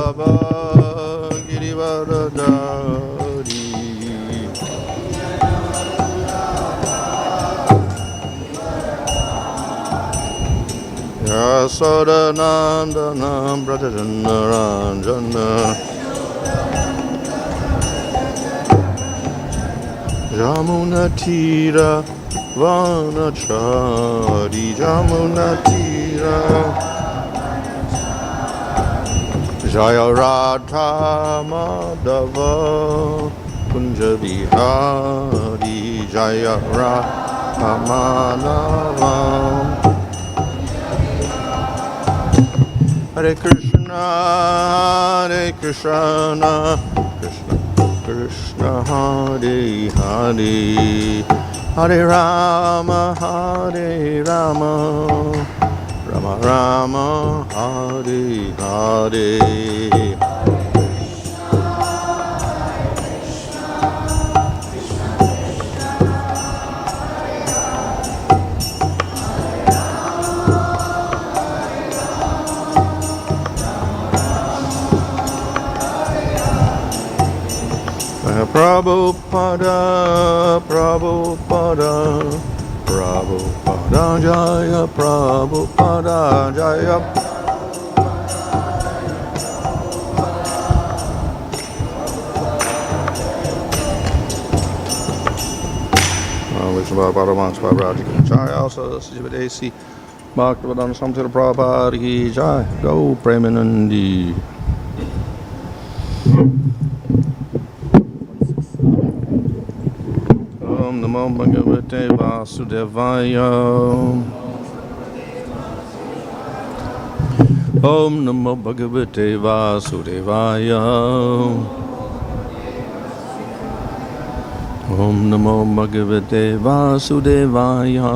Bhava Girivaradari Yasodanandana Bratajannaranjana Jamunatira Vanachari Jamunatira Jaya Radha Madhava Kunja Vihari Jaya Radha Madhava Hare Krishna Krishna Krishna Hare Hare Hare Rama Hare Rama Rama Rama Hare Hare Prabhupada, Prabhupada, Prabhupada, Jaya Prabhupada, Jaya. Bhagavatam, Mahārāja Jaya, also Sivadesi, Bhaktivedanta Samtara Prabhupada ki Jai, Go Premanandi. Om Namo Bhagavate Vasudevaya. Om Namo Bhagavate Vasudevaya. Om Namo Bhagavate Vasudevaya.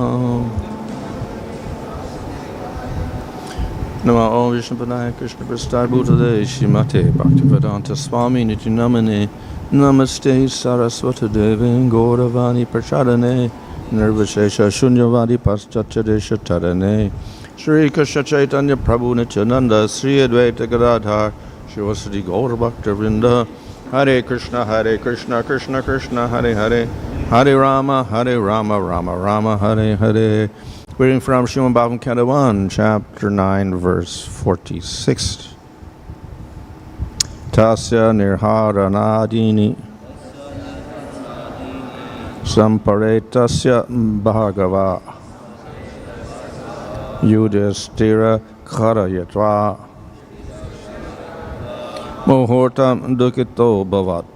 Namo Om Vishnupadaya Krishna Prasthaya Bhutale Śrīmate Bhaktivedanta Swami Niti Namane Namaste Saraswati Devi Gauravani Prachadane Nirvashesha Shunyavadi Paschachadesha Tadane Śrī Kṛṣṇa Chaitanya Prabhu Nityananda Sri Advaita Gadadhar Shivasati Gaura Bhakta Vrinda Hare Krishna Krishna Krishna Hare Hare Hare Rama Rama Rama Hare Hare. Reading from Srimad Bhagavatam Canto 1, Chapter 9, Verse 46. Tasya nirharaṇa-ādīni samparetasya bhāgava yudhiṣṭhira kārayitvā muhūrtaṁ duḥkhito bhavat.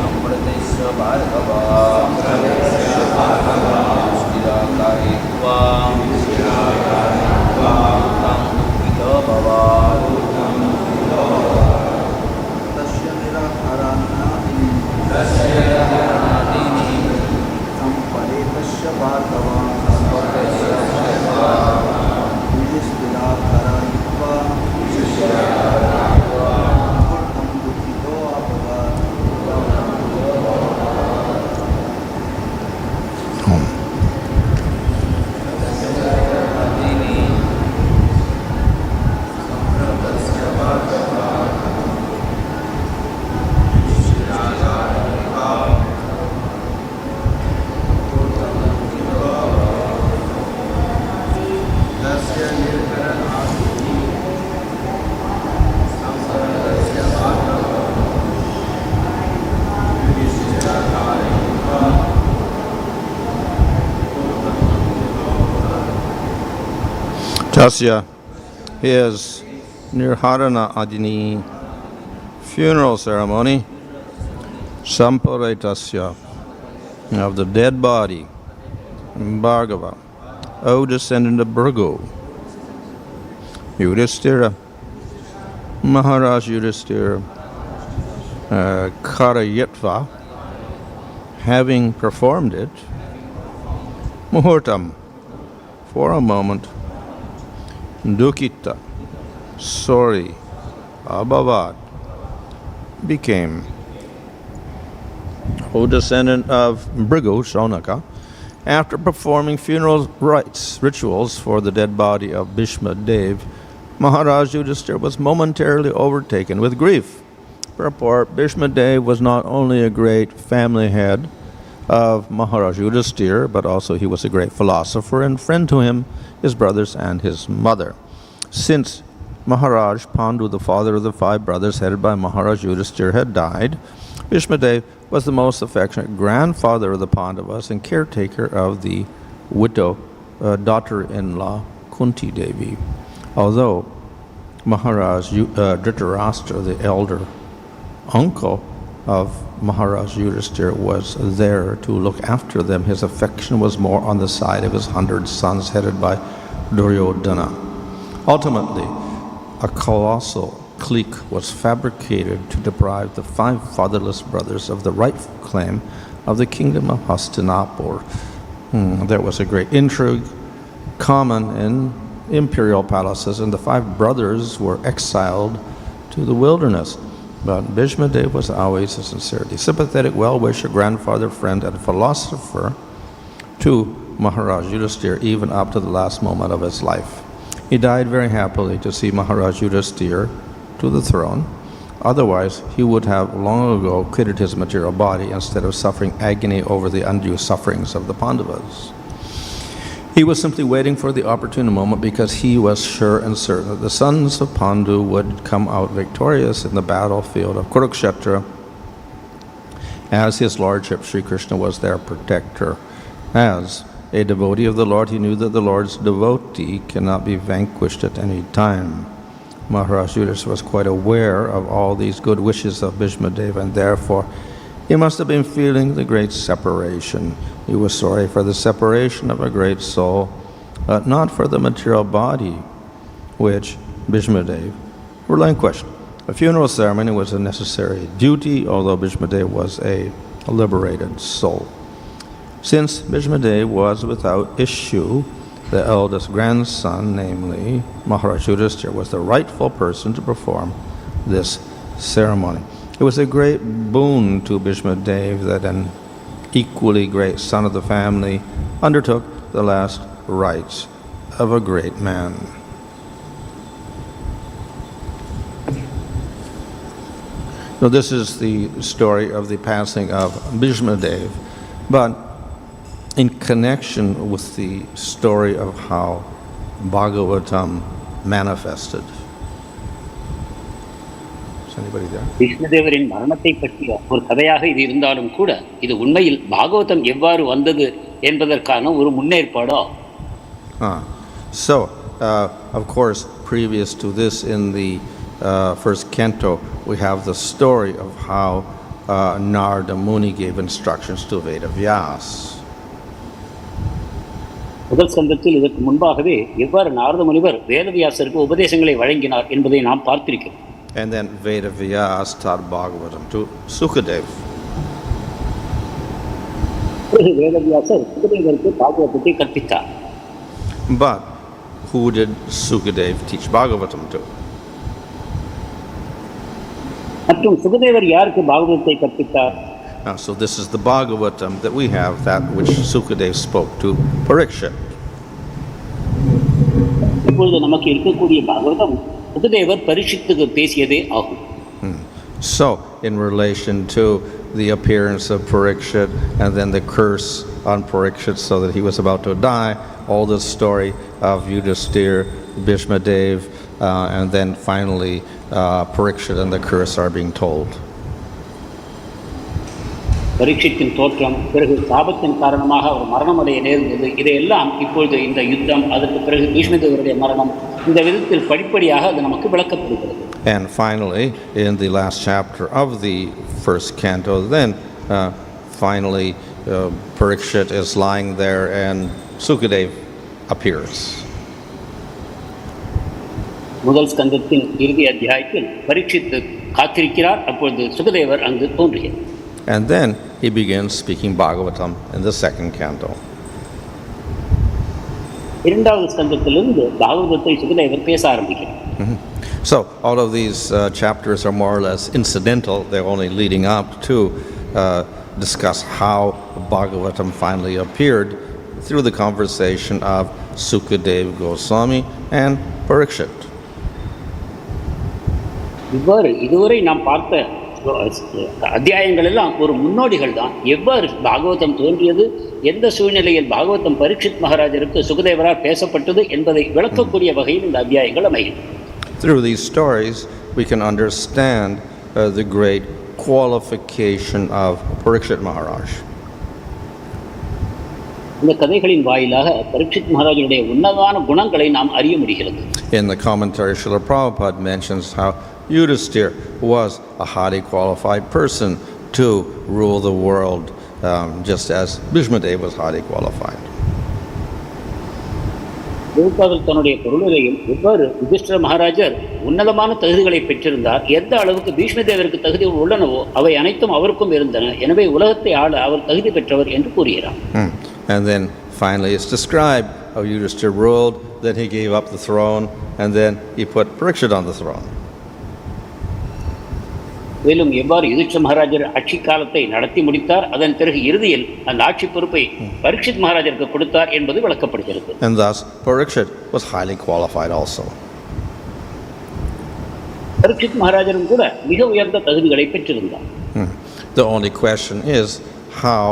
samparetasya bhārgava kārayitvā muhūrtaṁ duḥkhito bhavat tasya nirharaṇa-ādīni samparetasya bhārgava yudhiṣṭhiraḥ kārayitvā muhūrtaṁ duḥkhito abhavat. Tasya is nirharaṇa-ādīni funeral ceremony, samparetasya of the dead body, Bhagava, O descendant of Bhṛgu, Yudhiṣṭhira, Mahārāja Yudhiṣṭhira, kārayitvā, having performed it, muhūrtaṁ, for a moment, duḥkhito, sorry, abhavat, became, O descendant of Bhṛgu, Śaunaka, after performing funeral rituals for the dead body of Bhīṣmadeva, Mahārāja Yudhiṣṭhira was momentarily overtaken with grief. Purport, Bhīṣmadeva was not only a great family head of Mahārāja Yudhiṣṭhira, but also he was a great philosopher and friend to him, his brothers, and his mother. Since Mahārāja Pāṇḍu, the father of the 5 brothers headed by Mahārāja Yudhiṣṭhira, had died, Bhīṣmadeva was the most affectionate grandfather of the Pāṇḍavas and caretaker of the widow, daughter-in-law Kunti Devi. Although Mahārāja Dhṛtarāṣṭra, the elder uncle of Mahārāja Yudhiṣṭhira, was there to look after them, his affection was more on the side of his 100 sons headed by Duryodhana. Ultimately, a colossal clique was fabricated to deprive the 5 fatherless brothers of the rightful claim of the kingdom of Hastinapur. There was a great intrigue common in imperial palaces, and the 5 brothers were exiled to the wilderness. But Bhīṣmadeva was always a sincerely sympathetic, well-wisher grandfather, friend, and philosopher to Mahārāja Yudhiṣṭhira, even up to the last moment of his life. He died very happily to see Mahārāja Yudhiṣṭhira to the throne. Otherwise, he would have long ago quitted his material body instead of suffering agony over the undue sufferings of the Pāṇḍavas. He was simply waiting for the opportune moment because he was sure and certain that the sons of Pāṇḍu would come out victorious in the battlefield of Kurukṣetra, as His Lordship Śrī Kṛṣṇa was their protector. As a devotee of the Lord, he knew that the Lord's devotee cannot be vanquished at any time. Mahārāja Yudhiṣṭhira was quite aware of all these good wishes of Bhīṣmadeva, and therefore he must have been feeling the great separation. He was sorry for the separation of a great soul, but not for the material body, which Bhīṣmadeva relinquished. A funeral ceremony was a necessary duty, although Bhīṣmadeva was a liberated soul. Since Bhīṣmadeva was without issue, the eldest grandson, namely Mahārāja Yudhiṣṭhira, was the rightful person to perform this ceremony. It was a great boon to Bhīṣmadeva that an equally great son of the family undertook the last rites of a great man. So this is the story of the passing of Bhīṣmadeva, but in connection with the story of how Bhagavatam manifested. Is anybody there? விஷ்ணுதேவரின் மரணத்தை பற்றிய ஒரு கதையாக இது இருந்தாலும் கூட இது உண்மையில் பாகவதம் எவ்வாறு வந்தது என்பதற்கான ஒரு முன்னேற்பாடோ. So, of course, previous to this in the first canto, we have the story of how Narada Muni gave instructions to Vedavyas. முதல் சந்தத்தில் இதற்கு முன்பாகவே எவ்வாறு நாரத முனிவர் வேதவியாசருக்கு உபதேசங்களை வழங்கினார் என்பதை நாம் பார்த்திருக்கிறோம். And then Vedavyas taught Bhagavatam to Sukadeva. வேதவியாசர் சுகதேவருக்கு பாகவதத்தை கற்பித்தார். But who did Sukadeva teach Bhagavatam to? மற்றும் சுகதேவர் யாருக்கு பாகவதத்தை கற்பித்தார்? So this is the Bhagavatam that we have, that which Sukadeva spoke to Parikshit. இப்பொழுது நமக்கு இருக்கக்கூடிய பாகவதம் சுகதேவர் பரீட்சித்துக்கு பேசியதே ஆகும். So, in relation to the appearance of Parikshit and then the curse on Parikshit so that he was about to die, all the story of Yudhiṣṭhira, Bhīṣmadeva, and then finally Parikshit and the curse are being told. பரீட்சித்தின் தோற்றம், பிறகு சாபத்தின் காரணமாக அவர் மரணமடைய நேர்ந்தது, இதையெல்லாம் இப்பொழுது இந்த யுத்தம், அதற்கு பிறகு பீஷ்மதேவருடைய மரணம், இந்த விதத்தில் படிப்படியாக அது நமக்கு விளக்கப்படுகிறது. And finally, in the last chapter of the first canto, then finally Parikshit is lying there and Sukadeva appears. முதல் ஸ்கந்தத்தின் இறுதி அத்தியாயத்தில் பரீட்சித் காத்திருக்கிறார். அப்பொழுது சுகதேவர் அங்கு தோன்றுகிறார். And then he begins speaking Bhagavatam in the second canto. இரண்டாவது ஸ்கந்தத்திலிருந்து பாகவதத்தை சுகதேவர் பேச ஆரம்பிக்கிறார். So all of these chapters are more or less incidental. They're only leading up to discuss how Bhagavatam finally appeared through the conversation of Sukadeva Goswami and Parikshit. இவ்வாறு இதுவரை நாம் பார்த்த அத்தியாயங்கள் எல்லாம் ஒரு முன்னோடிகள் தான். எவ்வாறு பாகவதம் தோன்றியது, எந்த சூழ்நிலையில் பாகவதம் பரீட்சித் மகாராஜருக்கு சுகதேவரால் பேசப்பட்டது என்பதை விளக்கக்கூடிய வகையில் இந்த அத்தியாயங்கள் அமையும். Through these stories we can understand the great qualification of Parikshit Maharaj. இந்த கதைகளின் வாயிலாக பரீட்சித் மகாராஜனுடைய உன்னதமான குணங்களை நாம் அறிய முடிகிறது. In the commentary, Srila Prabhupada mentions how Yudhiṣṭhira was a highly qualified person to rule the world, just as Bhīṣmadeva was highly qualified. பிரபுபாதர் தன்னுடைய பொருளுரையில் எவ்வாறு யுதிஷ்டிர மகாராஜர் உன்னதமான தகுதிகளை பெற்றிருந்தார், எந்த அளவுக்கு பீஷ்மதேவருக்கு தகுதிகள் உள்ளனவோ அவை அனைத்தும் அவருக்கும் இருந்தன, எனவே உலகத்தை ஆள அவர் தகுதி பெற்றவர் என்று கூறுகிறார். And then finally it's described how Yudhiṣṭhira ruled, then he gave up the throne, and then he put Parikshit on the throne. மேலும் எவ்வாறு யுதிஷ்டிர மகாராஜர் ஆட்சி காலத்தை நடத்தி முடித்தார், அதன் பிறகு இறுதியில் அந்த ஆட்சி பொறுப்பை பரீட்சித் மகாராஜருக்கு கொடுத்தார் என்பது விளக்கப்படுகிறது. And thus Parikshit was highly qualified also. Parikshit மகாராஜரும் கூட மிக உயர்ந்த தகுதிகளை பெற்றிருந்தார். The only question is, how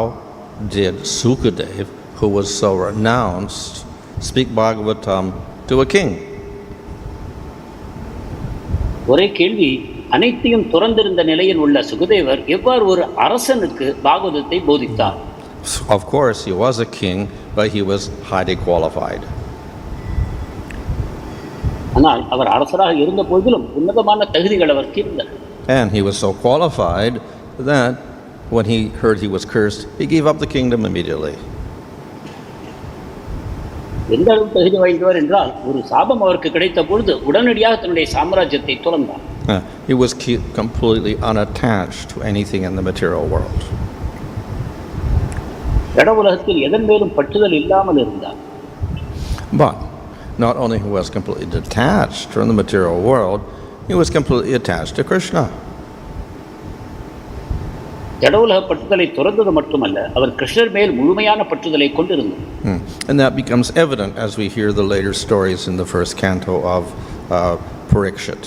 did Sukadeva, who was so renounced, speak Bhagavatam to a king? ஒரே கேள்வி, அனைத்தையும் துறந்திருந்த நிலையில் உள்ள சுகதேவர் எவ்வாறு ஒரு அரசனுக்கு பாகவதத்தை போதித்தார்? Of course he was a king, but he was highly qualified. ஆனால் அவர் அரசராக இருந்த போதிலும் உன்னதமான தகுதிகள் அவருக்கு இருந்தன. And he was so qualified that when he heard he was cursed, he gave up the kingdom immediately. எந்த அளவு தகுதி வாய்ந்தவர் என்றால், ஒரு சாபம் அவருக்கு கிடைத்த பொழுது உடனடியாக தன்னுடைய சாம்ராஜ்யத்தை துறந்தார். He was completely unattached to anything in the material world. ஜட உலகத்தில் எதன் மேலும் பற்றுதல் இல்லாமல் இருந்தார். But not only he was completely detached from the material world, he was completely attached to Krishna. ஜட உலக பற்றுதலை துறந்தது மட்டுமல்ல, அவர் கிருஷ்ணர் மேல் முழுமையான பற்றுதலை கொண்டிருந்தார். And that becomes evident as we hear the later stories in the first canto of Parikshit.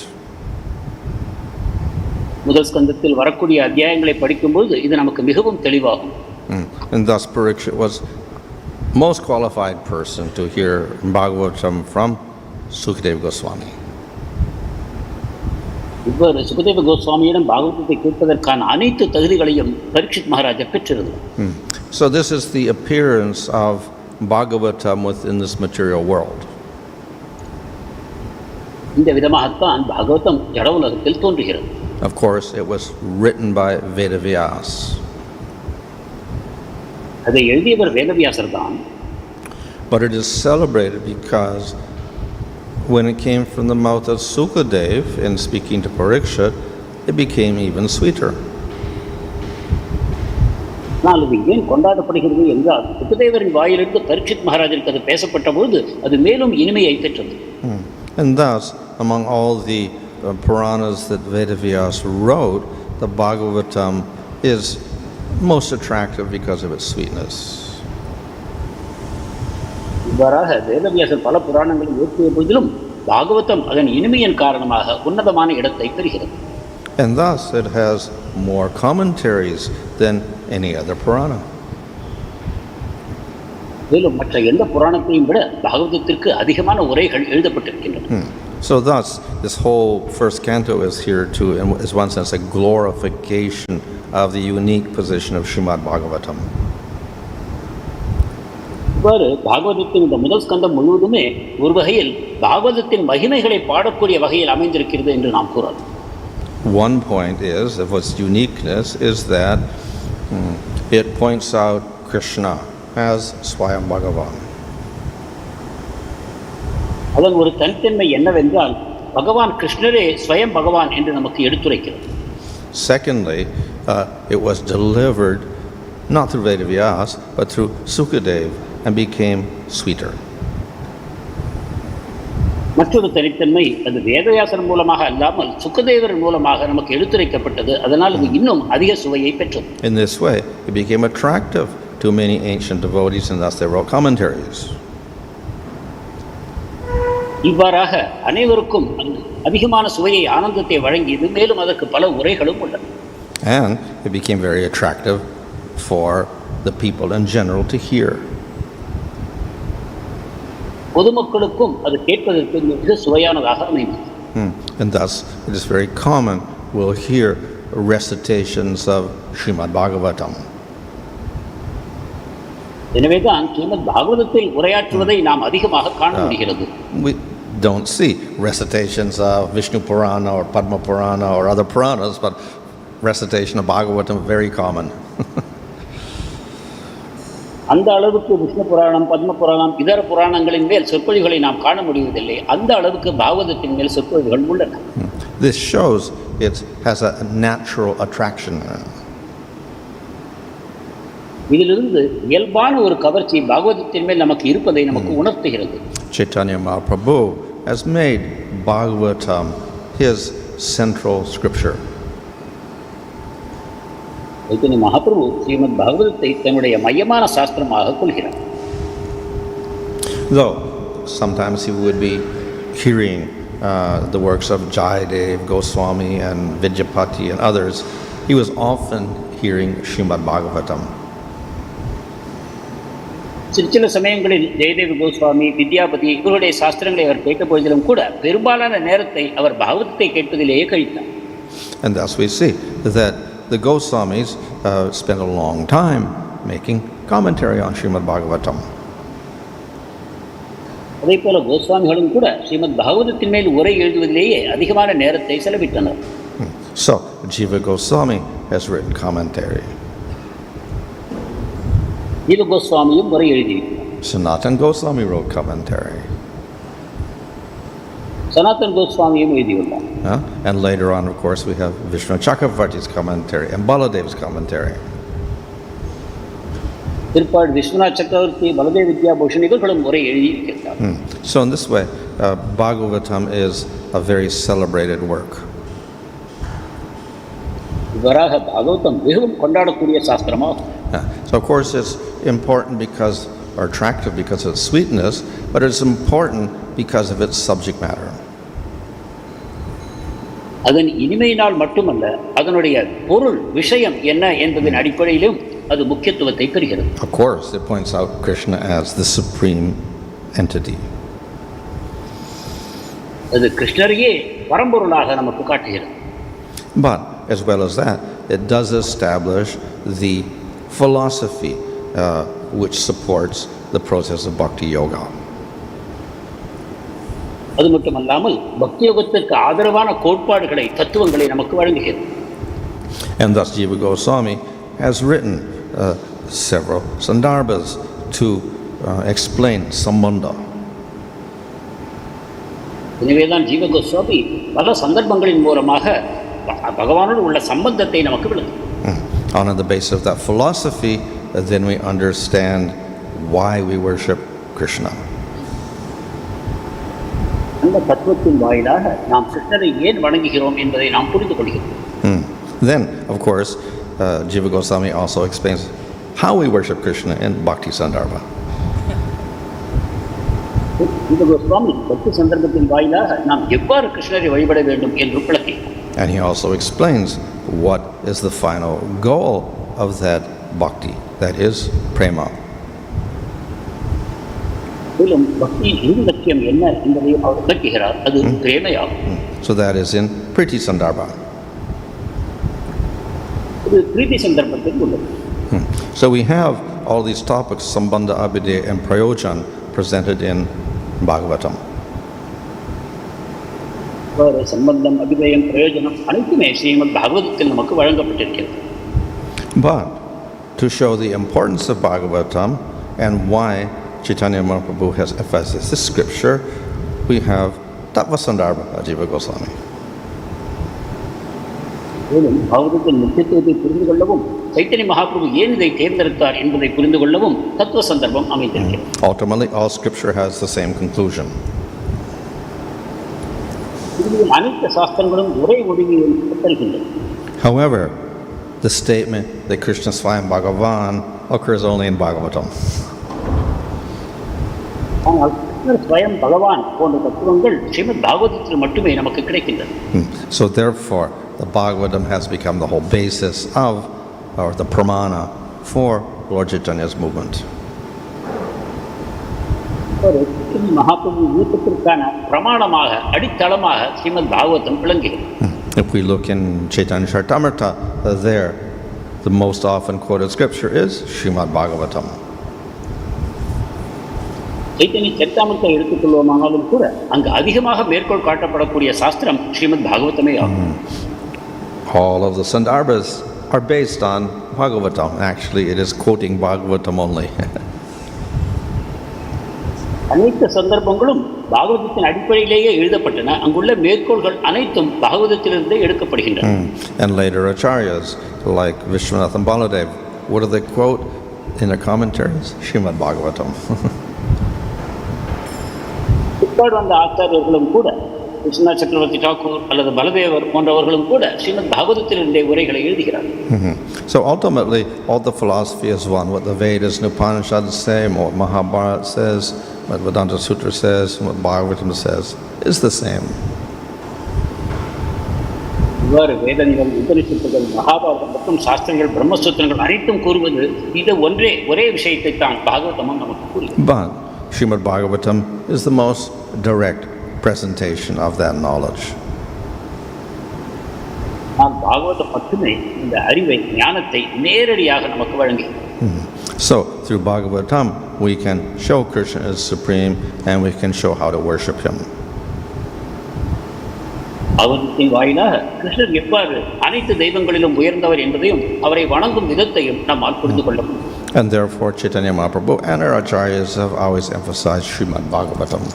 முதல் ஸ்கந்தத்தில் வரக்கூடிய அத்தியாயங்களை படிக்கும்போது இது நமக்கு மிகவும் தெளிவாகும். And thus Parikshit was most qualified person to hear Bhagavatam from Sukadeva Goswami. இவ்வாறு சுகதேவ கோஸ்வாமியிடம் பாகவதத்தை கேட்பதற்கான அனைத்து தகுதிகளையும் பரீட்சித் மகாராஜா பெற்றிருந்தார். So this is the appearance of Bhagavatam within this material world. இந்த விதமாகத்தான் பாகவதம் ஜட உலகத்தில் தோன்றுகிறது. Of course, it was written by Vedavyas. அதை எழுதியவர் வேதவியாசர் தான். But it is celebrated because when it came from the mouth of Sukadeva in speaking to Parikshit, it became even sweeter. ஆனால் அது ஏன் கொண்டாடப்படுகிறது என்றால், சுகதேவரின் வாயிலிருந்து பரீட்சித் மகாராஜருக்கு அது பேசப்பட்ட பொழுது அது மேலும் இனிமையை பெற்றது. And thus, among all the Puranas that Vedavyas wrote, the Bhagavatam is most attractive because of its sweetness. இவ்வாறாக வேதவியாசர் பல புராணங்களை இயற்றிய போதிலும் பாகவதம் அதன் இனிமையின் காரணமாக உன்னதமான இடத்தை பெறுகிறது. And thus it has more commentaries than any other Purana. மேலும் மற்ற எந்த புராணத்தையும் விட பாகவதத்திற்கு அதிகமான உரைகள் எழுதப்பட்டிருக்கின்றன. So thus this whole first canto is here to, in one sense, a glorification of the unique position of Srimad Bhagavatam. இவ்வாறு பாகவதத்தின் இந்த முதல் ஸ்கந்தம் முழுவதுமே ஒரு வகையில் பாகவதத்தின் மகிமைகளை பாடக்கூடிய வகையில் அமைந்திருக்கிறது என்று நாம் கூறலாம். One point is, of its uniqueness, is that it points out Krishna as Swayam Bhagavan. அதன் ஒரு தனித்தன்மை என்னவென்றால் பகவான் கிருஷ்ணரே ஸ்வயம் பகவான் என்று நமக்கு எடுத்துரைக்கிறது. Secondly, it was delivered not through Vedavyas but through Sukadeva and became sweeter. மற்றொரு தனித்தன்மை அது வேதவியாசர் மூலமாக அல்லாமல் சுக்கதேவர் மூலமாக நமக்கு எடுத்துரைக்கப்பட்டது. அதனால் அது இன்னும் அதிக சுவையை பெற்றது. In this way, it became attractive to many ancient devotees, and thus they wrote commentaries. இவ்வாறாக அனைவருக்கும் அதிகமான சுவையை ஆனந்தத்தை வழங்கியது. மேலும் அதற்கு பல உரைகளும் உள்ளன. And it became very attractive for the people in general to hear. பொதுமக்களுக்கும் அது கேட்பதற்கு மிக சுவையானதாக அமைந்தது. And thus it is very common we'll hear recitations of Srimad Bhagavatam. எனவேதான் ஸ்ரீமத் பாகவதத்தில் உரையாற்றுவதை நாம் அதிகமாக காண முடிகிறது. We don't see recitations of Vishnu Purana or Padma Purana or other Puranas, but recitation of Bhagavatam is very common. அந்த அளவுக்கு விஷ்ணு புராணம், பத்ம புராணம், இதர புராணங்களின் மேல் சொற்பொழிவுகளை நாம் காண முடிவதில்லை. அந்த அளவுக்கு பாகவதத்தின் மேல் சொற்பொழிவுகள் உள்ளன. This shows it has a natural attraction. இதிலிருந்து இயல்பான ஒரு கவர்ச்சி பாகவதத்தின் மேல் நமக்கு இருப்பதை நமக்கு உணர்த்துகிறது. Chaitanya Mahaprabhu has made Bhagavatam his central scripture. Chaitanya Mahaprabhu Srimad பாகவதத்தை தன்னுடைய மையமான சாஸ்திரமாக கொள்கிறார். Though sometimes he would be hearing the works of Jayadev, Goswami and Vidyapati and others, he was often hearing Srimad Bhagavatam. சில சமயங்களில் ஜெயதேவ கோஸ்வாமி, வித்யாபதி இவருடைய சாஸ்திரங்களை அவர் கேட்ட போதிலும் கூட பெரும்பாலான நேரத்தை அவர் பாகவதத்தை கேட்பதிலேயே கழித்தார். And thus we see that the Goswamis spent a long time making commentary on Srimad Bhagavatam. அதே போல கோஸ்வாமிகளும் கூட ஸ்ரீமத் பாகவதத்தின் மேல் உரை எழுதுவதிலேயே அதிகமான நேரத்தை செலவிட்டனர். So Jiva Goswami has written commentary. ஜீவ கோஸ்வாமியும் உரை எழுதியிருக்கிறார். Sanatana Goswami wrote commentary. Sanatan கோஸ்வாமியும் எழுதியுள்ளார். And later on, of course, we have Vishnu Chakravarti's commentary and Baladev's commentary. பிற்பாடு விஸ்வநாத் சக்கரவர்த்தி, பலதேவ வித்யாபூஷன் இவர்களும் உரை எழுதியிருக்கிறார். So in this way, Bhagavatam is a very celebrated work. இவ்வாறாக பாகவதம் மிகவும் கொண்டாடக்கூடிய சாஸ்திரமாகும். So of course it's important because, or attractive because of its sweetness, but it's important because of its subject matter. அதன் இனிமையினால் மட்டுமல்ல, அதனுடைய பொருள் விஷயம் என்ன என்பதன் அடிப்படையிலும் அது முக்கியத்துவத்தை பெறுகிறது. Of course it points out Krishna as the supreme entity. அது கிருஷ்ணரையே பரம்பொருளாக நமக்கு காட்டுகிறது. But as well as that, it does establish the philosophy which supports the process of bhakti yoga. அது மட்டுமல்லாமல் பக்தி யோகத்திற்கு ஆதரவான கோட்பாடுகளை, தத்துவங்களை நமக்கு வழங்குகிறது. And thus Jiva Goswami has written several sandarbhas to explain sambandha. எனவேதான் ஜீவ கோஸ்வாமி பல சந்தர்ப்பங்களின் மூலமாக பகவானோடு உள்ள சம்பந்தத்தை நமக்கு விளக்கும். On the basis of that philosophy, then we understand why we worship Krishna. அந்த தத்துவத்தின் வாயிலாக நாம் கிருஷ்ணரை ஏன் வணங்குகிறோம் என்பதை நாம் புரிந்து கொள்கிறோம். Then, of course, Jiva Goswami also explains how we worship Krishna in Bhakti Sandarbha. ஜீவ கோஸ்வாமி பக்தி சந்தர்ப்பத்தின் வாயிலாக நாம் எவ்வாறு கிருஷ்ணரை வழிபட வேண்டும் என்று விளக்கி. And he also explains what is the final goal of that bhakti, that is prema. மேலும் பக்தியின் இறுதி லட்சியம் என்ன என்பதையும் அவர் விளக்குகிறார். அது பிரேமையாகும். So that is in Priti Sandarbha. இது பிரீதி சந்தர்ப்பத்தில் உள்ளது. So we have all these topics, sambandha, abhidheya and prayojan, presented in Bhagavatam. சம்பந்தம், அபிதயம், பிரயோஜனம் அனைத்துமே ஸ்ரீமத் பாகவதத்தில் நமக்கு வழங்கப்பட்டிருக்கிறது. But to show the importance of Bhagavatam and why Chaitanya Mahaprabhu has emphasized this scripture, we have Tattva Sandarbha Ajiva Goswami. மேலும் பாகவதத்தின் முக்கியத்துவத்தை புரிந்து கொள்ளவும் சைத்தன்ய மகாபிரபு ஏன் இதை தேர்ந்தெடுத்தார் என்பதை புரிந்து கொள்ளவும் தத்துவ சந்தர்ப்பம் அமைந்திருக்கிறது. Ultimately, all scripture has the same conclusion. அனைத்து சாஸ்திரங்களும் ஒரே முடிவை தருகின்றன. However, the statement that Krishna Swayam Bhagavan occurs only in Bhagavatam. ஆனால் கிருஷ்ணர் ஸ்வயம் பகவான் போன்ற தத்துவங்கள் ஸ்ரீமத் பாகவதத்தில் மட்டுமே நமக்கு கிடைக்கின்றன. So therefore, the Bhagavatam has become the whole basis of, or the pramana for Lord Chaitanya's movement. Mahaprabhu இயக்கத்திற்கான பிரமாணமாக அடித்தளமாக ஸ்ரீமத் பாகவதம் விளங்குகிறது. If we look in Chaitanya Charitamrita, there the most often quoted scripture is Srimad Bhagavatam. Chaitanya சரிதாமிரத்தை எடுத்துக்கொள்வோமானாலும் கூட அங்கு அதிகமாக மேற்கோள் காட்டப்படக்கூடிய சாஸ்திரம் ஸ்ரீமத் பாகவதமே ஆகும். All of the Sandarbhas are based on Bhagavatam. Actually, it is quoting Bhagavatam only. அனைத்து சந்தர்ப்பங்களும் பாகவதத்தின் அடிப்படையிலேயே எழுதப்பட்டன. அங்குள்ள மேற்கோள்கள் அனைத்தும் பாகவதத்திலிருந்தே எடுக்கப்படுகின்றன. And later acharyas like Vishwanath and Baladev, what do they quote in their commentaries? Srimad Bhagavatam. பிற்பாடு வந்த ஆச்சாரியர்களும் கூட விஸ்வநாத் சக்கரவர்த்தி டாக்கூர் அல்லது பலதேவர் போன்றவர்களும் கூட ஸ்ரீமத் பாகவதத்திலிருந்தே உரைகளை எழுதுகிறார்கள். So ultimately, all the philosophy is one. What the Vedas and Upanishads say, what Mahabharata says, what Vedanta Sutra says, what Bhagavatam says, is the same. இவ்வாறு வேதங்கள், உபனிஷத்துகள், மகாபாரதம் மற்றும் சாஸ்திரங்கள், பிரம்மசூத்திரங்கள் அனைத்தும் கூறுவது இது ஒரே விஷயத்தை தான் பாகவதமும் நமக்கு கூறுகிறது. But Srimad Bhagavatam is the most direct presentation of that knowledge. Bhagavatam மட்டுமே இந்த அறிவை, ஞானத்தை நேரடியாக நமக்கு வழங்குகிறது. So through Bhagavatam we can show Krishna is supreme and we can show how to worship him. பாகவதத்தின் வாயிலாக கிருஷ்ணர் எவ்வாறு அனைத்து தெய்வங்களிலும் உயர்ந்தவர் என்பதையும் அவரை வணங்கும் விதத்தையும் நம்மால் புரிந்து கொள்ள முடியும். And therefore Chaitanya Mahaprabhu and our acharyas have always emphasized Srimad Bhagavatam.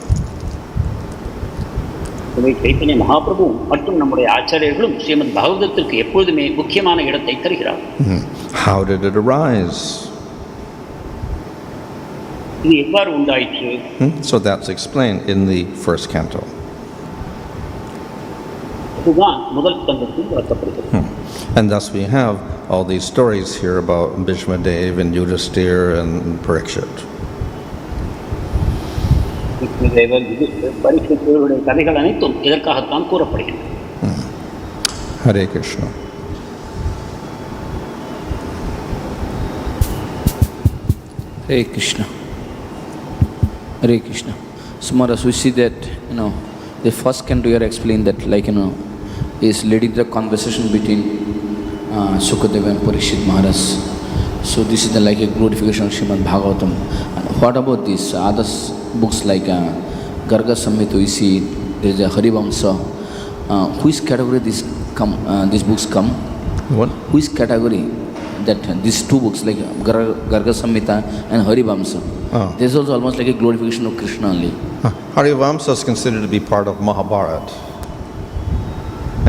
Chaitanya Mahaprabhu மற்றும் நம்முடைய ஆச்சாரியர்களும் ஸ்ரீமத் பாகவதத்திற்கு எப்பொழுதுமே முக்கியமான இடத்தை தருகிறார்கள். How did it arise? இது எவ்வாறு உண்டாயிற்று? So that's explained in the first canto. இதுதான் முதல் ஸ்கந்தத்தில் விளக்கப்படுகிறது. And thus we have all these stories here about Bhīṣmadeva and Yudhiṣṭhira and Parikshit. Bhīṣmadeva, Yudhiṣṭhira, Parikshit கதைகள் அனைத்தும் இதற்காகத்தான் கூறப்படுகின்றன. Hare Krishna. Hare Krishna. Hare Krishna. So Maharaj, we see that, the first canto here explained that, is leading the conversation between Sukadeva and Parikshit Maharaj. So this is like a glorification of Srimad Bhagavatam. And what about these other books like Garga Samhita? We see there is a Harivamsa. Which category these books come? What? Which category that these two books like Garga Samhita and Harivamsa? This is also almost like a glorification of Krishna only. Harivamsa is considered to be part of Mahabharata.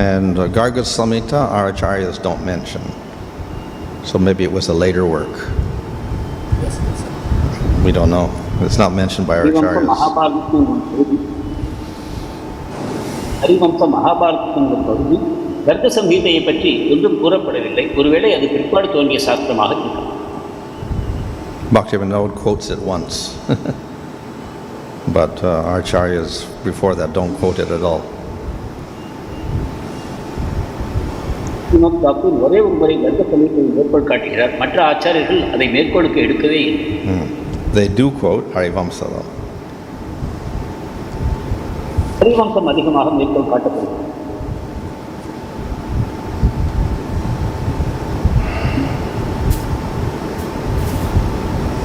And Garga Samhita, our acharyas don't mention. So maybe it was a later work. We don't know. It's not mentioned by our acharyas. Harivamsa மகாபாரதத்தின் ஒரு பகுதி கர்க சம்ஹிதையை பற்றி ஒன்றும் கூறப்படவில்லை. ஒருவேளை அது பிற்பாடு தோன்றிய சாஸ்திரமாக இருக்கலாம். Bhaktivinoda quotes it once. But our acharyas before that don't quote it at all. ஒரே ஒரு முறை கர்க சம்ஹிதையை மேற்கோள் காட்டுகிறார். மற்ற ஆச்சாரியர்கள் அதை மேற்கோளுக்கு எடுக்கவே இல்லை. They do quote Harivamsa though. Harivamsa அதிகமாக மேற்கோள் காட்டப்படுகிறது.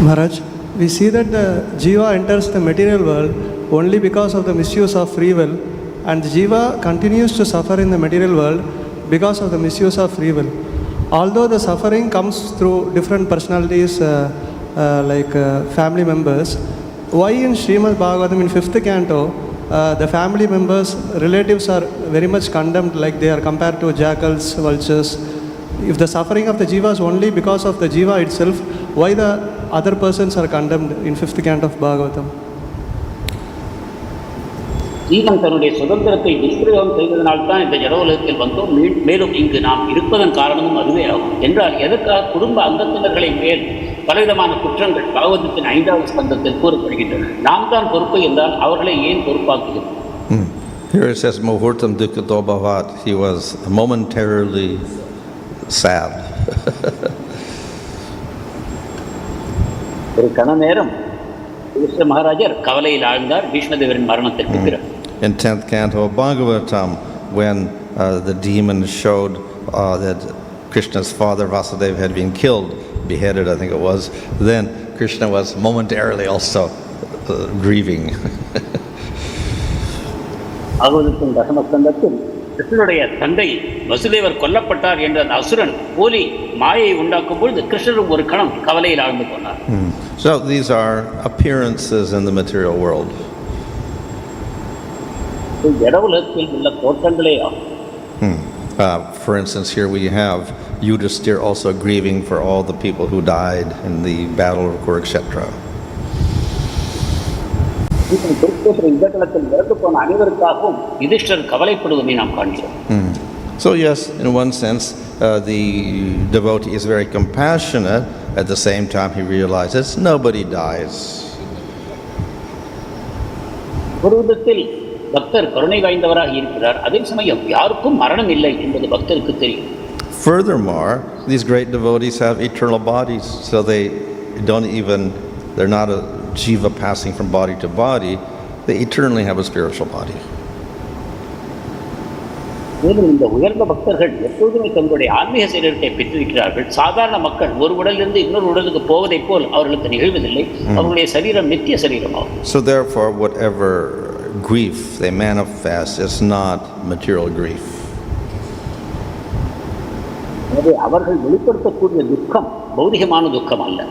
Maharaj, we see that the jiva enters the material world only because of the misuse of free will, and the jiva continues to suffer in the material world because of the misuse of free will. Although the suffering comes through different personalities like family members, why in Srimad Bhagavatam in 5th canto the family members, relatives are very much condemned, like they are compared to jackals, vultures? If the suffering of the jiva is only because of the jiva itself, why the other persons are condemned in 5th canto of Bhagavatam? ஜீவன் தன்னுடைய சுதந்திரத்தை துஷ்பிரயோகம் செய்வதனால்தான் இந்த ஜடோலகத்தில் வந்தோம். மேலும் இங்கு நாம் இருப்பதன் காரணமும் அதுவே ஆகும். என்றால் எதற்காக குடும்ப அங்கத்தினர்களை மேல் பலவிதமான குற்றங்கள் பாகவதத்தின் 5வது ஸ்கந்தத்தில் கூறப்படுகின்றன. நாம் தான் பொறுப்பு என்றால் அவர்களை ஏன் பொறுப்பாக்குகிறோம்? Here it says muhūrtaṁ duḥkhito bhavat. He was momentarily sad. ஒரு கண நேரம் மகாராஜர் கவலையில் ஆழ்ந்தார் பீஷ்மதேவரின் மரணத்திற்கு பிறகு. In 10th canto of Bhagavatam, when the demon showed that Krishna's father Vasudeva had been killed, beheaded I think it was, then Krishna was momentarily also grieving. பாகவதத்தின் தசமஸ்கந்தத்தில் கிருஷ்ணனுடைய தந்தை வசுதேவர் கொல்லப்பட்டார் என்ற அந்த அசுரன் போலி மாயை உண்டாக்கும் பொழுது கிருஷ்ணரும் ஒரு கணம் கவலையில் ஆழ்ந்து போனார். So these are appearances in the material world. ஜடவுலகத்தில் உள்ள தோற்றங்களே ஆகும். For instance, here we have Yudhiṣṭhira also grieving for all the people who died in the Battle of Kurukṣetra. யுத்தத்தில் இறந்து போன அனைவருக்காகவும் யுதிஷ்டர் கவலைப்படுவதை நாம் காண்கிறோம். So yes, in one sense, the devotee is very compassionate. At the same time, he realizes nobody dies. ஒரு விதத்தில் பக்தர் கருணை வாய்ந்தவராக இருக்கிறார். அதே சமயம் யாருக்கும் மரணம் இல்லை என்பது பக்தருக்கு தெரியும். Furthermore, these great devotees have eternal bodies, so they're not a jiva passing from body to body. They eternally have a spiritual body. மேலும் இந்த உயர்ந்த பக்தர்கள் எப்பொழுதுமே தங்களுடைய ஆன்மீக சரீரத்தை பெற்றிருக்கிறார்கள். சாதாரண மக்கள் ஒரு உடலிலிருந்து இன்னொரு உடலுக்கு போவதை போல் அவர்களுக்கு நிகழ்வதில்லை. அவர்களுடைய சரீரம் நித்திய சரீரமாகும். So therefore, whatever grief they manifest is not material grief. எனவே அவர்கள் வெளிப்படுத்தக்கூடிய துக்கம் பௌதிகமான துக்கம் அல்ல.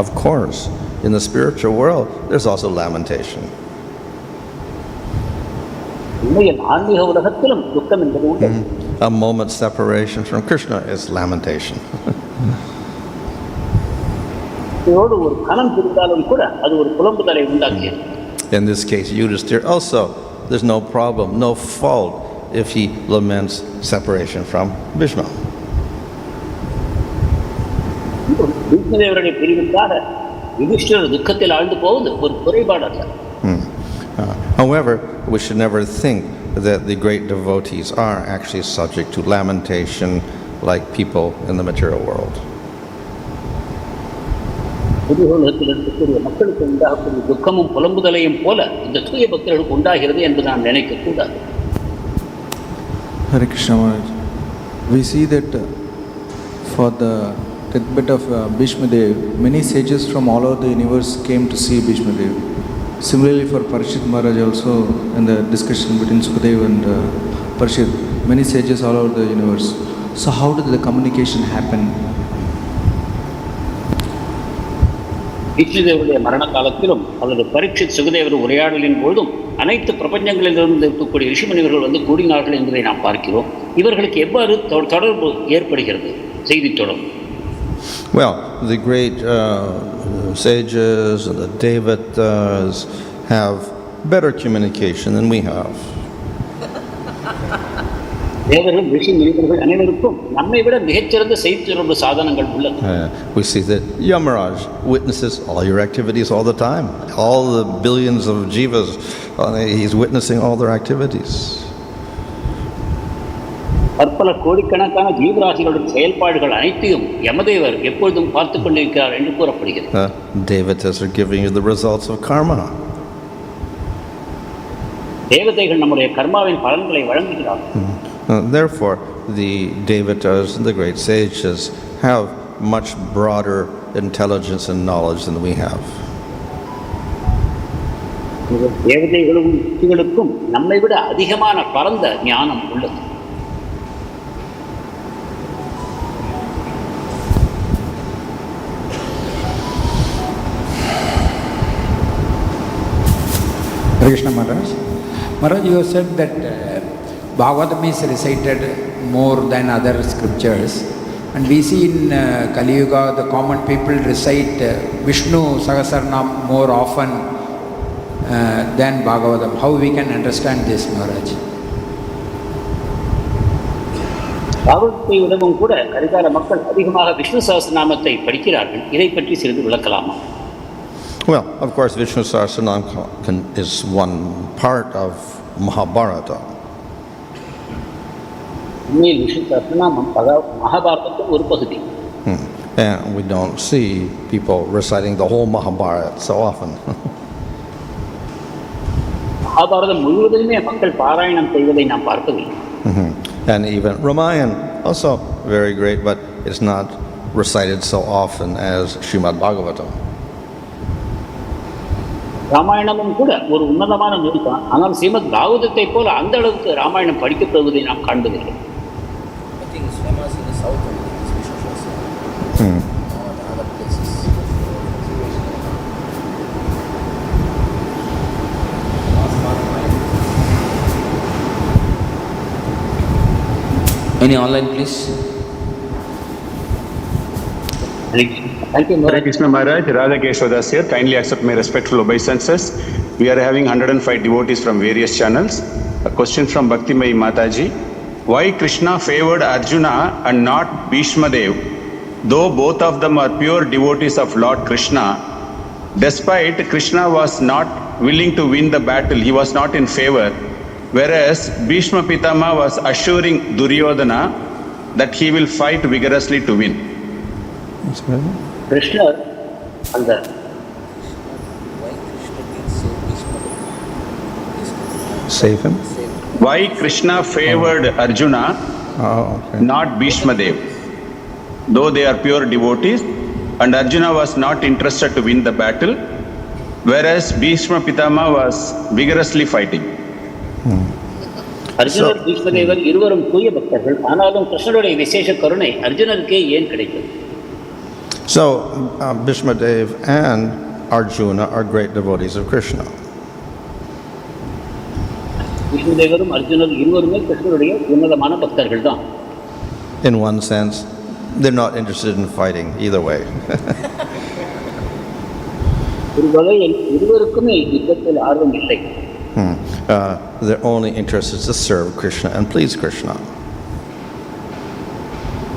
Of course, in the spiritual world, there's also lamentation. உண்மையில் ஆன்மீக உலகத்திலும் துக்கம் என்பது உண்டு. A moment's separation from Krishna is lamentation. இதோடு ஒரு கணம் பிரிந்தாலும் கூட அது ஒரு புலம்புதலை உண்டாக்கியது. In this case, Yudhiṣṭhira also, there's no problem, no fault if he laments separation from Bhīṣma. பீஷ்மதேவருடைய பிரிவுக்காக யுதிஷ்டிரர் துக்கத்தில் ஆழ்ந்து போவது ஒரு குறைபாடு அல்ல. However, we should never think that the great devotees are actually subject to lamentation like people in the material world. புதுலகத்தில் இருக்கக்கூடிய மக்களுக்கு உண்டாகக்கூடிய துக்கமும் புலம்புதலையும் போல இந்த தூய பக்தர்களுக்கு உண்டாகிறது என்று நாம் நினைக்கக்கூடாது. Hare Krishna Maharaj, we see that for the deathbed of Bhīṣmadeva, many sages from all over the universe came to see Bhīṣmadeva. Similarly for Parikshit Maharaj also, in the discussion between Sukadeva and Parikshit, many sages all over the universe. So how did the communication happen? பீஷ்மதேவருடைய மரண காலத்திலும் அல்லது பரீட்சித் சுகதேவர் உரையாடலின் பொழுதும் அனைத்து பிரபஞ்சங்களிலிருந்து இருக்கக்கூடிய ரிஷிமுனிவர்கள் வந்து கூடினார்கள் என்பதை நாம் பார்க்கிறோம். இவர்களுக்கு எவ்வாறு தொடர்பு ஏற்படுகிறது, செய்தி தொடர்பு? Well, the great sages and the devatas have better communication than we have. தேவர்கள் ரிஷி முனிவர்கள் அனைவருக்கும் நம்மை விட மிகச்சிறந்த செய்தி தொடர்பு சாதனங்கள் உள்ளது. We see that Yamaraj witnesses all your activities all the time. All the billions of jivas, he's witnessing all their activities. பற்பல கோடிக்கணக்கான ஜீவராசிகளுடைய செயல்பாடுகள் அனைத்தையும் யமதேவர் எப்பொழுதும் பார்த்து கொண்டிருக்கிறார் என்று கூறப்படுகிறது. Devatas are giving you the results of karma. தேவதைகள் நம்முடைய கர்மாவின் பலன்களை வழங்குகிறார்கள். Therefore, the devatas and the great sages have much broader intelligence and knowledge than we have. தேவதைகளும் யுக்திகளுக்கும் நம்மை விட அதிகமான பரந்த ஞானம் உள்ளது. Krishna Maharaj. Maharaj, you said that Bhagavatam is recited more than other scriptures, and we see in Kali Yuga the common people recite Vishnu Sahasranam more often than Bhagavatam. How we can understand this, Maharaj? பாகவத்தை விடவும் கூட கரிகால மக்கள் அதிகமாக விஷ்ணு சஹஸ்ரநாமத்தை படிக்கிறார்கள். இதை பற்றி சிறிது விளக்கலாமா? Well, of course, Vishnu Sahasranam is one part of Mahabharata. உண்மையில் விஷ்ணு சஹஸ்ரநாமம் மகாபாரதத்தின் ஒரு பகுதி. And we don't see people reciting the whole Mahabharata so often. Mahabharatam முழுவதுமே மக்கள் பாராயணம் செய்வதை நாம் பார்க்கவில்லை. And even Ramayana, also very great, but it's not recited so often as Srimad Bhagavatam. ராமாயணமும் கூட ஒரு உன்னதமான நூல் தான். ஆனால் ஸ்ரீமத் பாகவதத்தை போல அந்த அளவுக்கு ராமாயணம் படிக்கப்படுவதை நாம் காண்பதில்லை. Any online, please? Thank you, Hare Krishna Maharaj, Radha Keshav here. Kindly accept my respectful obeisances. We are having 105 devotees from various channels. A question from Bhaktimayi Mataji. Why Krishna favored Arjuna and not Bhīṣmadeva, though both of them are pure devotees of Lord Krishna? Despite Krishna was not willing to win the battle, he was not in favor. Whereas Bhīṣma Pitama was assuring Duryodhana that he will fight vigorously to win. கிருஷ்ணர் அந்த Save him? Why Krishna favored Arjuna, not Bhīṣmadeva, though they are pure devotees, and Arjuna was not interested to win the battle, whereas Bhīṣma Pitama was vigorously fighting. அர்ஜுனர் பீஷ்மதேவர் இருவரும் தூய பக்தர்கள். ஆனாலும் கிருஷ்ணருடைய விசேஷ கருணை அர்ஜுனருக்கே ஏன் கிடைத்தது? So, Bhīṣmadeva and Arjuna are great devotees of Krishna. பீஷ்மதேவரும் அர்ஜுனர் இருவருமே கிருஷ்ணருடைய உன்னதமான பக்தர்கள் தான். In one sense, they're not interested in fighting either way. ஒரு வகையில் இருவருக்குமே யுத்தத்தில் ஆர்வம் இல்லை. Their only interest is to serve Krishna and please Krishna.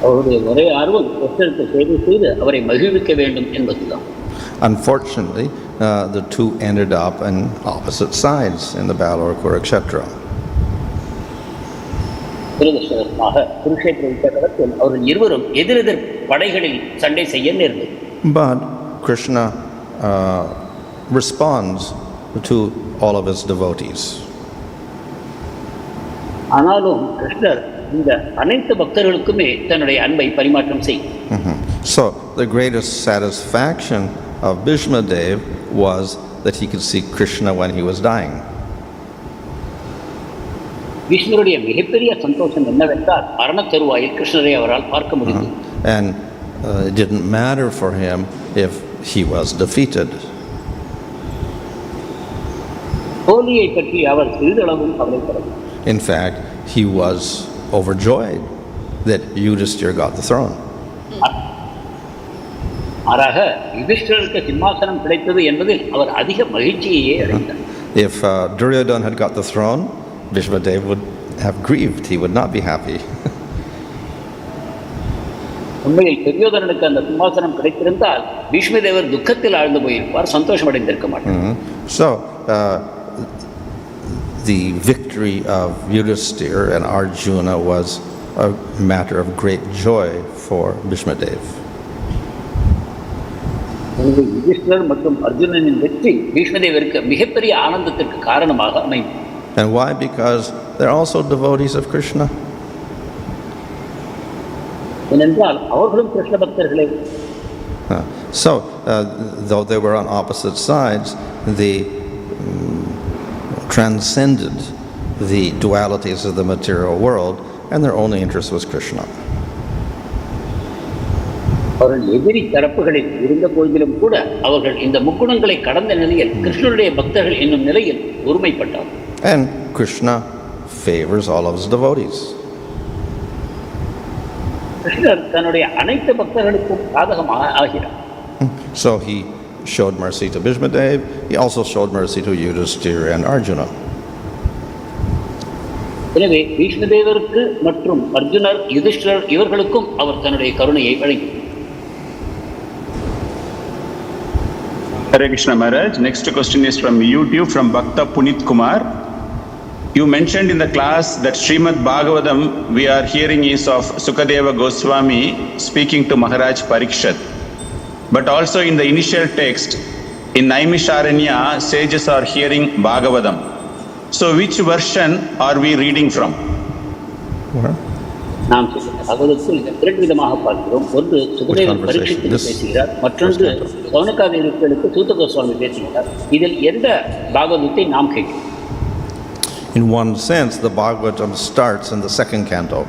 அவருடைய ஒரே ஆர்வம் கிருஷ்ணருக்கு சேவை செய்து அவரை மகிழ்விக்க வேண்டும் என்பதுதான். Unfortunately, the two ended up on opposite sides in the Battle of Kurukṣetra. துரதிர்ஷ்டவசமாக குருக்ஷேத்திர யுத்தத்தில் அவர்கள் இருவரும் எதிரெதிர் படைகளில் சண்டை செய்ய நேர்ந்தது. But Krishna responds to all of his devotees. ஆனாலும் கிருஷ்ணர் இந்த அனைத்து பக்தர்களுக்குமே தன்னுடைய அன்பை பரிமாற்றம் செய்யும். So the greatest satisfaction of Bhīṣmadeva was that he could see Krishna when he was dying. விஷ்ணுடைய மிகப்பெரிய சந்தோஷம் என்னவென்றால் மரண தருவாயில் கிருஷ்ணரை அவரால் பார்க்க முடியும். And it didn't matter for him if he was defeated. தோல்வியை பற்றி அவர் சிறிதளவும் கவலைப்படவில்லை. In fact, he was overjoyed that Yudhiṣṭhira got the throne. மாறாக யுதிஷ்டிரருக்கு சிம்மாசனம் கிடைத்தது என்பதில் அவர் அதிக மகிழ்ச்சியையே அடைந்தார். If Duryodhana had got the throne, Bhīṣmadeva would have grieved. He would not be happy. உண்மையில் துரியோதனனுக்கு அந்த சிம்மாசனம் கிடைத்திருந்தால் பீஷ்மதேவர் துக்கத்தில் ஆழ்ந்து போயிருப்பார், சந்தோஷம் அடைந்திருக்க மாட்டார். So, the victory of Yudhiṣṭhira and Arjuna was a matter of great joy for Bhīṣmadeva. எனவே யுதிஷ்டிரர் மற்றும் அர்ஜுனனின் வெற்றி பீஷ்மதேவருக்கு மிகப்பெரிய ஆனந்தத்திற்கு காரணமாக அமையும். And why? Because they're also devotees of Krishna. ஏனென்றால் அவர்களும் கிருஷ்ண பக்தர்களே. So, though they were on opposite sides, they transcended the dualities of the material world, and their only interest was Krishna. அவர்கள் எதிரி தரப்புகளில் இருந்த போதிலும் கூட அவர்கள் இந்த முக்குணங்களை கடந்த நிலையில் கிருஷ்ணனுடைய பக்தர்கள் என்னும் நிலையில் ஒருமைப்பட்டார். And Krishna favors all of his devotees. கிருஷ்ணர் தன்னுடைய அனைத்து பக்தர்களுக்கும் சாதகமாக ஆகிறார். So he showed mercy to Bhīṣmadeva, he also showed mercy to Yudhiṣṭhira and Arjuna. எனவே பீஷ்மதேவருக்கு மற்றும் அர்ஜுனர் யுதிஷ்டிரர் இவர்களுக்கும் அவர் தன்னுடைய கருணையை வழங்கினார். Hare Krishna Maharaj. Next question is from YouTube from Bhakta Punit Kumar. You mentioned in the class that Srimad Bhagavatam we are hearing is of Sukadeva Goswami speaking to Mahārāja Parikṣit. But also in the initial text, in Naimisharanya, sages are hearing Bhagavatam. So which version are we reading from? நாம் பகவதத்தில் இரண்டு விதமாக பார்க்கிறோம். ஒன்று சுகதேவர் பரீட்சித்துக்கு பேசுகிறார், மற்றொன்று சௌனகாதேவர்களுக்கு சூத கோஸ்வாமி பேசுகிறார். இதில் எந்த பாகவதத்தை நாம் கேட்கிறோம்? In one sense, the Bhagavatam starts in the second canto.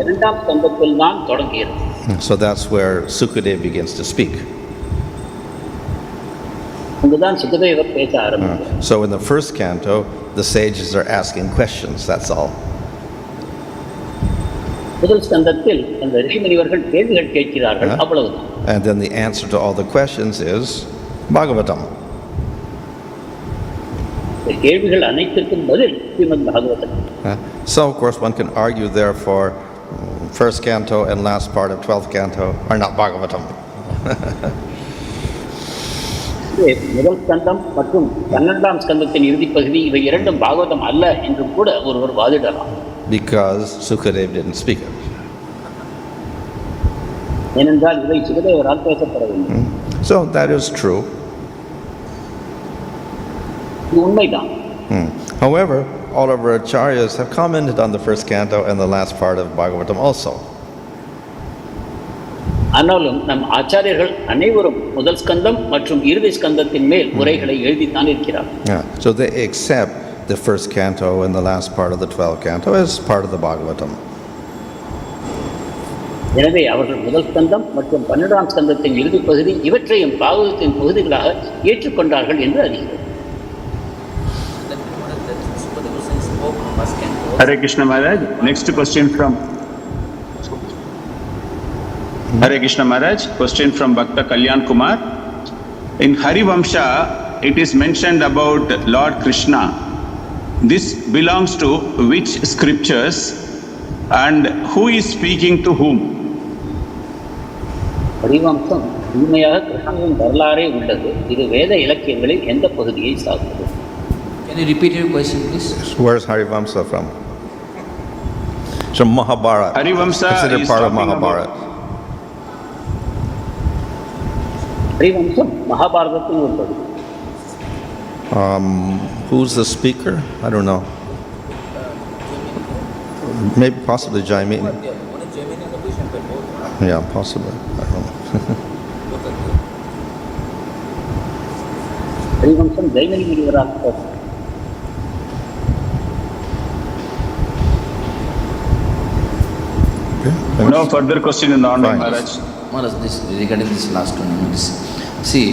இரண்டாம் ஸ்கந்தத்தில் தான் தொடங்குகிறது. So that's where Sukadeva begins to speak. அங்குதான் சுகதேவர் பேச ஆரம்பிக்கிறார். So in the first canto, the sages are asking questions, that's all. முதல் ஸ்கந்தத்தில் அந்த ரிஷிமுனிவர்கள் கேள்விகள் கேட்கிறார்கள், அவ்வளவுதான். And then the answer to all the questions is Bhagavatam. கேள்விகள் அனைத்திற்கும் பதில் Srimad Bhagavatam. So of course one can argue therefore first canto and last part of 12th canto are not Bhagavatam. முதல் ஸ்கந்தம் மற்றும் 12ஆம் ஸ்கந்தத்தின் இறுதி பகுதி இவை இரண்டும் பாகவதம் அல்ல என்றும் கூட ஒருவர் வாதிடலாம். Because Sukadeva didn't speak it. ஏனென்றால் இவை சுகதேவரால் பேசப்படவில்லை. So that is true. இது உண்மைதான். However, all of our acharyas have commented on the first canto and the last part of Bhagavatam also. ஆனாலும் நம் ஆச்சாரியர்கள் அனைவரும் முதல் ஸ்கந்தம் மற்றும் இறுதி ஸ்கந்தத்தின் மேல் உரைகளை எழுதித்தான் இருக்கிறார். So they accept the first canto and the last part of the 12th canto as part of the Bhagavatam. எனவே அவர்கள் முதல் ஸ்கந்தம் மற்றும் 12ஆம் ஸ்கந்தத்தின் இறுதி பகுதி இவற்றையும் பாகவதத்தின் பகுதிகளாக ஏற்றுக்கொண்டார்கள் என்று அறிகிறோம். Hare Krishna Maharaj. Next question from Hare Krishna Maharaj. Question from Bhakta Kalyan Kumar. In Harivamsha, it is mentioned about Lord Krishna. This belongs to which scriptures and who is speaking to whom? Harivamsa உண்மையாக கிருஷ்ணனின் வரலாறே உள்ளது. இது வேத இலக்கியங்களில் எந்த பகுதியை சார்ந்தது? Can you repeat your question, please? Where's Harivamsa from? It's from Mahabharata. Harivamsa considered is part of talking Mahabharata. Harivamsa மகாபாரதத்தின் ஒரு பகுதி. Who's the speaker? I don't know. Maybe possibly Jaimini. Yeah, possibly. I don't know. Harivamsa Jaimini முனிவராக. No further question in the online, Maharaj. Maharaj, this, regarding this last one, see,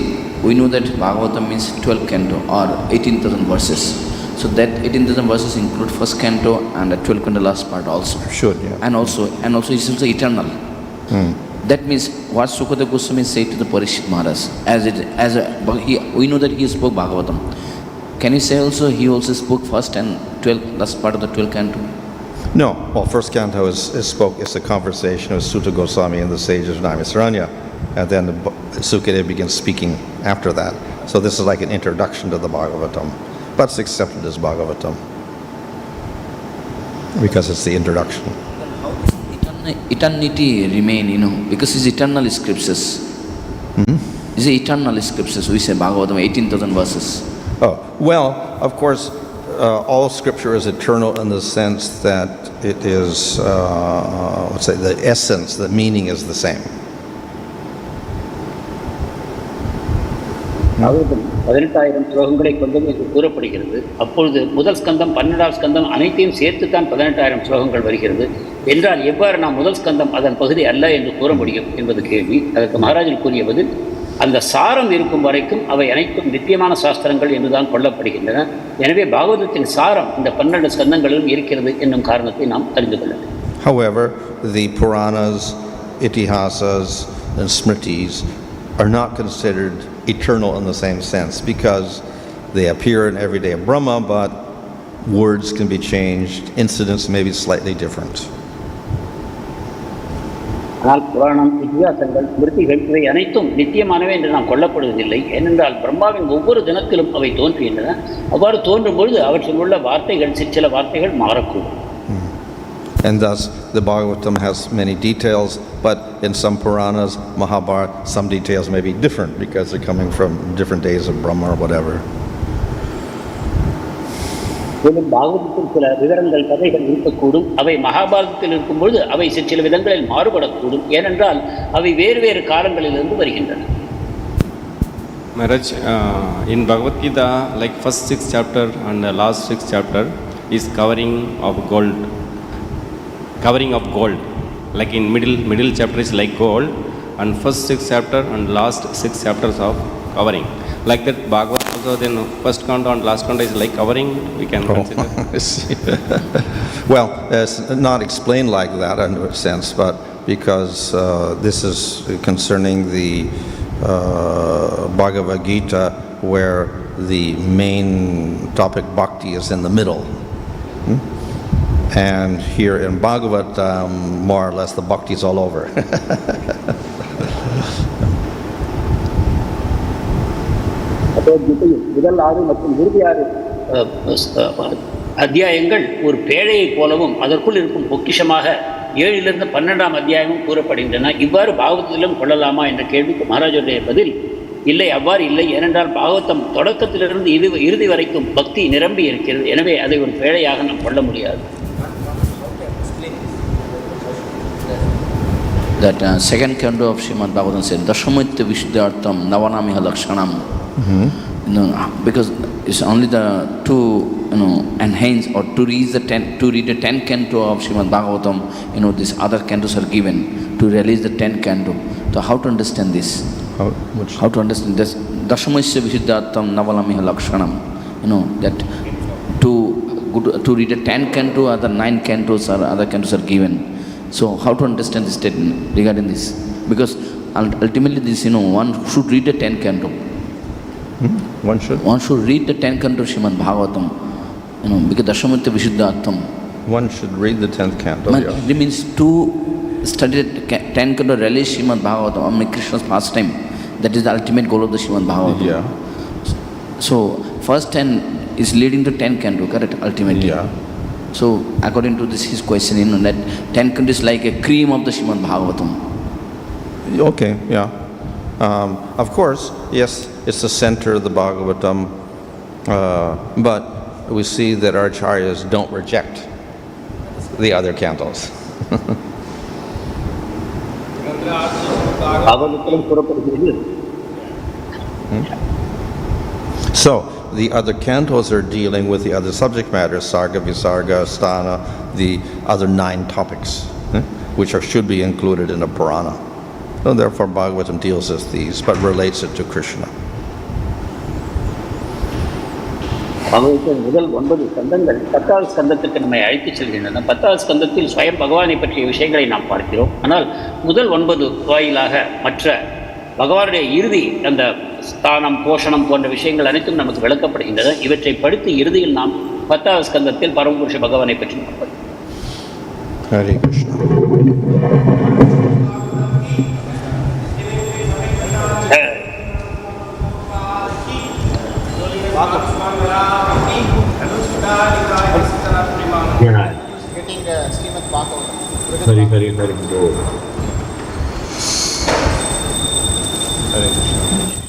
we know that Bhagavatam means 12 canto or 18,000 verses. So that 18,000 verses include first canto and the 12 canto last part also. Should, yeah. And also it's also eternal. That means what Sukadeva Goswami said to the Parikshit Maharaj, we know that he spoke Bhagavatam. Can you say also he also spoke first and 12 last part of the 12 canto? No. Well, first canto is a conversation of Sutta Goswami and the sages of Naimisharanya, and then Sukadeva begins speaking after that. So this is like an introduction to the Bhagavatam, but it's accepted as Bhagavatam because it's the introduction. Eternity remain, because it's eternal scriptures. It's eternal scriptures. We say Bhagavatam 18,000 verses. Oh, well, of course, all scripture is eternal in the sense that it is, let's say, the essence, the meaning is the same. Bhagavatam 18,000 ஸ்லோகங்களை கொண்டது என்று கூறப்படுகிறது. அப்பொழுது முதல் ஸ்கந்தம் 12ஆம் ஸ்கந்தம் அனைத்தையும் சேர்த்துத்தான் 18,000 ஸ்லோகங்கள் வருகிறது என்றால் எவ்வாறு நாம் முதல் ஸ்கந்தம் அதன் பகுதி அல்ல என்று கூற முடியும் என்பது கேள்வி. அதற்கு மகாராஜன் கூறிய பதில், அந்த சாரம் இருக்கும் வரைக்கும் அவை அனைத்தும் நித்தியமான சாஸ்திரங்கள் என்றுதான் கொள்ளப்படுகின்றன. எனவே பாகவதத்தின் சாரம் இந்த 12 ஸ்கந்தங்களிலும் இருக்கிறது என்னும் காரணத்தை நாம் அறிந்து கொள்ள வேண்டும். However, the Puranas, Itihasas, and Smritis are not considered eternal in the same sense because they appear in everyday Brahma, but words can be changed, incidents may be slightly different. ஆனால் புராணம், இதிகாசங்கள், ஸ்மிருதிகள் இவை அனைத்தும் நித்தியமானவை என்று நாம் கொள்ளப்படுவதில்லை. ஏனென்றால் பிரம்மாவின் ஒவ்வொரு தினத்திலும் அவை தோன்றுகின்றன. அவ்வாறு தோன்றும் பொழுது அவற்றில் உள்ள வார்த்தைகள், சிற்சில வார்த்தைகள் மாறக்கூடும். And thus the Bhagavatam has many details, but in some Puranas, Mahabharata, some details may be different because they're coming from different days of Brahma or whatever. மேலும் பாகவதத்தில் சில விவரங்கள், கதைகள் இருக்கக்கூடும். அவை மகாபாரதத்தில் இருக்கும்பொழுது அவை சில விதங்களில் மாறுபடக்கூடும். ஏனென்றால் அவை வேறு வேறு காலங்களிலிருந்து வருகின்றன. Maharaj, in Bhagavad Gita, like first 6th chapter and the last 6th chapter is covering of gold. Like in middle chapter is like gold, and first 6th chapter and last 6 chapters of covering. Like that Bhagavad also, then first canto and last canto is like covering, we can consider. Well, it's not explained like that in a sense, but because this is concerning the Bhagavad Gita, where the main topic bhakti is in the middle. And here in Bhagavatam, more or less, the bhakti is all over. முதல் 6 மற்றும் இறுதி 6 அத்தியாயங்கள் ஒரு பேழையைப் போலவும் அதற்குள் இருக்கும் பொக்கிஷமாக 7லிருந்து 12ஆம் அத்தியாயமும் கூறப்படுகின்றன. இவ்வாறு பாகவதத்திலும் கொள்ளலாமா என்ற கேள்விக்கு மகாராஜருடைய பதில், இல்லை, அவ்வாறு இல்லை. ஏனென்றால் பாகவதம் தொடக்கத்திலிருந்து இறுதி வரைக்கும் பக்தி நிரம்பி இருக்கிறது. எனவே அதை ஒரு பேழையாக நாம் கொள்ள முடியாது. That second canto of Srimad Bhagavatam said, Dashamitya Vishuddhartam Navanamiha Lakshanam. Because it's only the to enhance or to read the 10th canto of Srimad Bhagavatam, these other cantos are given to release the 10th canto. So how to understand this? How to understand this? Dashamitya Vishuddhartam Navanamiha Lakshanam. That to read the 10th canto, other 9 cantos or other cantos are given. So how to understand this statement regarding this? Because ultimately this, one should read the 10th canto. One should read the 10th canto of Srimad Bhagavatam. Because Dashamitya Vishuddhartam. One should read the 10th canto. It means to study the 10th canto, release Srimad Bhagavatam, Krishna's pastime. That is the ultimate goal of the Srimad Bhagavatam. Yeah. So first 10 is leading to 10th canto, correct? Ultimately. Yeah. So according to this, his question, that 10th canto is like a cream of the Srimad Bhagavatam. Okay, yeah. Of course, yes, it's the center of the Bhagavatam, but we see that our acharyas don't reject the other cantos. So, the other cantos are dealing with the other subject matters, sarga, visarga, sthana, the other 9 topics, which should be included in a Purana. So therefore Bhagavatam deals with these, but relates it to Krishna. பகவத்தின் முதல் 9 ஸ்கந்தங்கள் 10வது ஸ்கந்தத்துக்கு நம்மை அழைத்துச் செல்கின்றன. 10வது ஸ்கந்தத்தில் ஸ்வயம் பகவானை பற்றிய விஷயங்களை நாம் பார்க்கிறோம். ஆனால் முதல் 9 வாயிலாக மற்ற பகவானுடைய இறுதி அந்த ஸ்தானம், போஷணம் போன்ற விஷயங்கள் அனைத்தும் நமக்கு விளக்கப்படுகின்றன. இவற்றை படித்து இறுதியில் நாம் 10வது ஸ்கந்தத்தில் பரமபுருஷ பகவானை பற்றி பார்ப்போம். Hare Krishna. Getting Srimad Bhagavatam. Hare Hare Hare. Hare Krishna.